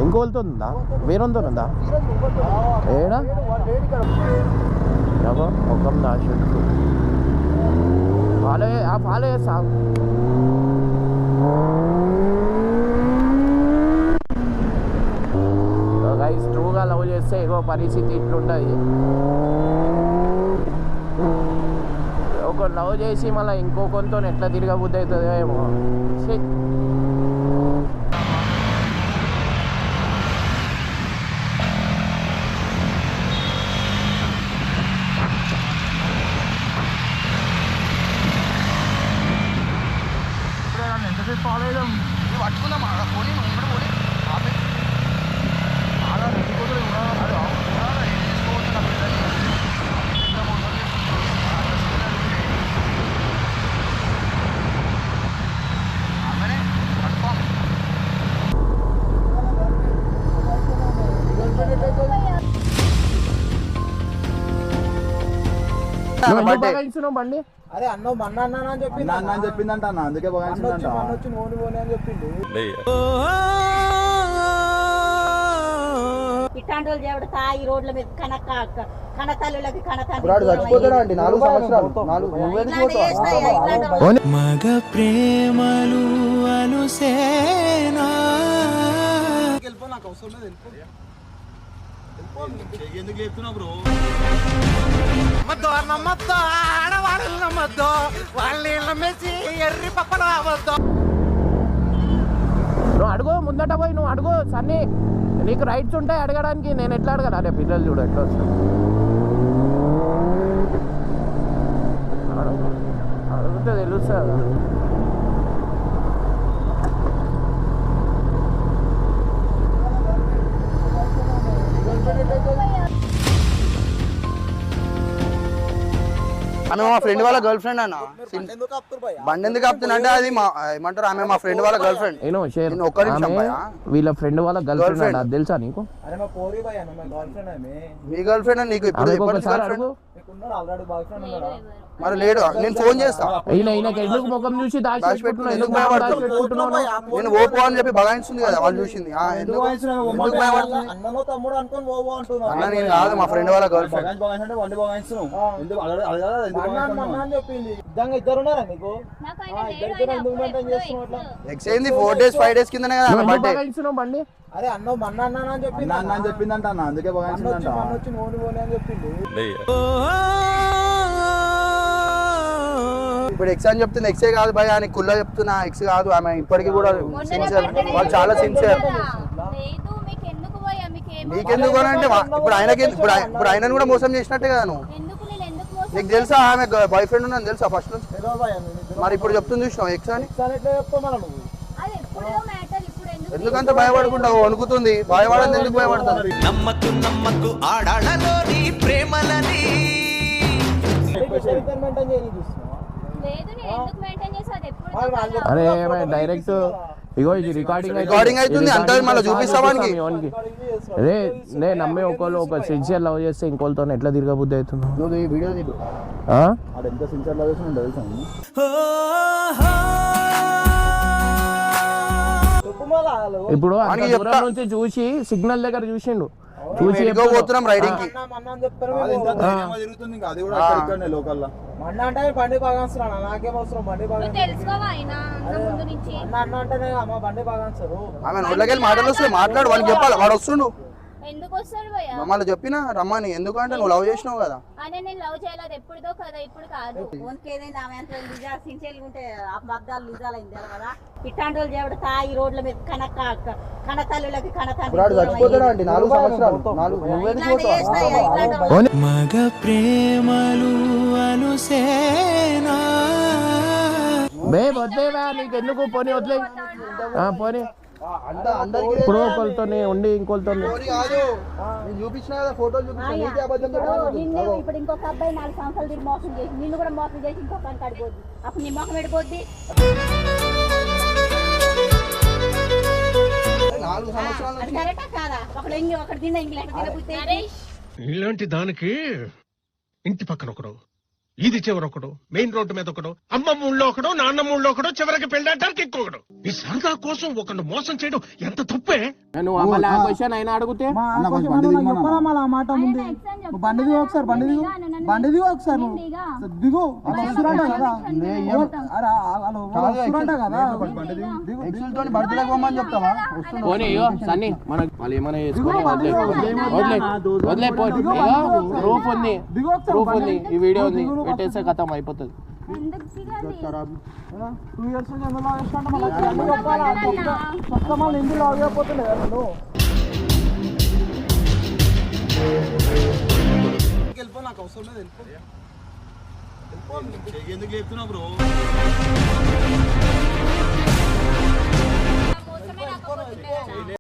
ఇంకోళ్ళతో ఉందా వేరొంతో ఉందా ఏడా ముఖం దాచుట్టు ఫాలో చేస్తా గైస్ ట్రూగా లవ్ చేస్తే ఏదో పరిస్థితి ఇట్లుంటుంది. ఒక లవ్ చేసి మళ్ళీ ఇంకో కొంత ఎట్లా తిరగబుద్ధి అవుతుందో ఏమో. ఎంతసేపు ఫాలో అయ్యాం పట్టుకుందాం పోనీ ఇక్కడ పోనీ బండి అరే అన్న మన్న అన్న అని చెప్పిందంట అన్న, అందుకే వచ్చి నోని పోనీ అని చెప్పిండు. ఇట్లాంటి వాళ్ళు చేయడం తాగి రోడ్ల మీద కనతల్లులకి మగ ప్రేమలు అనుసేనా నాకు అవసరం లేదు ఎందుకు చెప్తున్నావు బ్రో? ఆడవాళ్ళు నమ్మద్దు వాళ్ళ మెచ్చి ఎర్రి పప్పలు అవ్వద్దు. నువ్వు అడుగు ముందట పోయి నువ్వు అడుగు సన్నీ, నీకు రైట్స్ ఉంటాయి అడగడానికి. నేను ఎట్లా అడగను? అరే పిల్లలు చూడు ఎట్లా వస్తాను అడిగితే తెలుస్తా కదా. ఆమె మా ఫ్రెండ్ వాళ్ళ గర్ల్ ఫ్రెండ్ అన్న. బండి ఎందుకు ఆపుతున్నా అంటే అది ఏమంటారు, ఆమె మా ఫ్రెండ్ వాళ్ళ గర్ల్ ఫ్రెండ్. ఒక్క నిమిషం వీళ్ళ ఫ్రెండ్ వాళ్ళ గర్ల్ ఫ్రెండ్ అది తెలుసా నీకు? మీ గర్ల్ ఫ్రెండ్ నీకు ఇప్పుడు మరి లేడు, నేను ఫోన్ చేస్తా. ఎందుకు ముఖం చూసి ఎందుకు భయపడుతున్నావు? నేను ఓపో అని చెప్పి బగాయిస్తుంది కదా వాళ్ళు చూసింది. ఎందుకు భయపడుతుంది అన్న? నేను కాదు, మా ఫ్రెండ్ వాళ్ళ గర్ల్ ఫ్రెండ్. ఎక్స్ అయింది 4 days 5 days కిందనే కదా బర్త్డే. అరే అన్న మన్న అన్న అని చెప్పిందంట అన్న, అందుకే వచ్చి నోని పోనీ అని చెప్పిండు. ఇప్పుడు ఎక్స్ అని చెప్తున్నా, ఎక్సే కాదు భయ అని కుల్ల చెప్తున్నా, ఎక్స్ కాదు ఆమె. ఇప్పటికీ కూడా సిన్సియర్, వాళ్ళు చాలా సిన్సియర్. నీకెందుకు అని అంటే ఇప్పుడు ఆయనకి ఇప్పుడు ఆయనను కూడా మోసం చేసినట్టే కదా నువ్వు. నీకు తెలుసా ఆమె బాయ్ ఫ్రెండ్ ఉన్నది తెలుసా ఫస్ట్ నుంచి? మరి ఇప్పుడు చెప్తుంది చూసినావు ఎక్స్ అని. ఎందుకంత భయపడుకుంటావు? వణుకుతుంది. భయపడదు ఎందుకు భయపడుతుంది? నమ్మకు ఆడాళ్ళలోని ప్రేమలని అరే డైరెక్ట్ ఇగో ఇది రికార్డింగ్ అవుతుంది అంతా మళ్ళీ చూపిస్తావానికి. నే నమ్మే ఒకళ్ళు ఒక సిన్సియర్ లవ్ చేస్తే ఇంకోళ్ళతో ఎట్లా తిరగబుద్ధి అవుతున్నావు? నువ్వు ఈ వీడియో తీడు. ఎంత సిన్సియర్ లవ్ చేసిన తెలుసా? ఇప్పుడు దూరం నుంచి చూసి సిగ్నల్ దగ్గర చూసిండు, చూసి పోతున్నాం రైడింగ్ కి. మన్న అంటే బండి బాగా నాకేం అవసరం? బండి బాగా అంటేనే అమ్మ బండి బాగా ఆమె నోట్లకెళ్ళి మాటలు వస్తాయి, మాట్లాడు. వాళ్ళకి చెప్పాలి, వాడు వస్తుండు. ఎందుకు వస్తాడు భయ్యా? మమ్మల్ని చెప్పినా రమ్మని. ఎందుకంటే నువ్వు లవ్ చేసినావు కదా. అనే నేను లవ్ చేయలేదు ఎప్పుడుదో కదా, ఇప్పుడు కాదు. ఓన్కేదైనా ఆమె అంత నిజాలు సిన్సియర్గా ఉంటే అబద్ధాలు నిజాలైంది కదా. ఇట్లాంటి వాళ్ళు చేయడం తాగి రోడ్ల మీద కనతల్లులకి మగ ప్రేమలు అనుసేనా నీకెందుకు పోనీ వదిలే పోనీ. ఇప్పుడు ఒకరితో ఉండి ఇంకోళ్ళతో ఇప్పుడు ఇంకొక అబ్బాయి 4 సంవత్సరాలు తిరిగి మోసం చేసి నిన్ను కూడా మోసం చేసి ఇంకొక పని కడిపోద్ది. అప్పుడు నీ మొహం ఎడిపోద్ది. 4 సంవత్సరాలు కరెక్టా కాదా? ఒకటి తిన్న ఇంగ్లాండ్ తినబుద్ది. ఇలాంటి దానికి ఇంటి పక్కన ఒకడు ఇది చివరొకడు, మెయిన్ రోడ్డు మీద ఒకడు, అమ్మమ్మ ఊళ్ళో ఒకడు, నాన్నమ్మ ఊళ్ళో ఒకడు, చివరికి పెళ్ళాటానికి ఇంకొకడు. ఈ సరదా కోసం ఒకడు మోసం చేయడం ఎంత తప్పే. నువ్వు మళ్ళీ ఆ క్వశ్చన్ అయినా అడిగితే చెప్పాలా ఆ మాట ముందు బండి దిగు ఒకసారి, బండి దిగు ఒకసారి, నువ్వు దిగు. అలా వస్తురంట కదా, అరే అలా వస్తురంట కదా, ఎక్సెల్ తోని బర్త్డే పోమని చెప్తావా? పోనీ ఇగో సన్నీ మనకు మళ్ళీ ఏమైనా చేసుకుని వదిలే ప్రూఫ్ ఉంది, ప్రూఫ్ ఉంది, ఈ వీడియో ఉంది, పెట్టేస్తే ఖతం అయిపోతుంది. 2 years నుంచి ఎందులో వేసినట్టు మళ్ళీ ఇందులో అయిపోతుంది కదా నువ్వు. వెళ్ళిపో, నాకు అవసరం లేదు, వెళ్ళిపో. ఎందుకు చెప్తున్నావు బ్రో?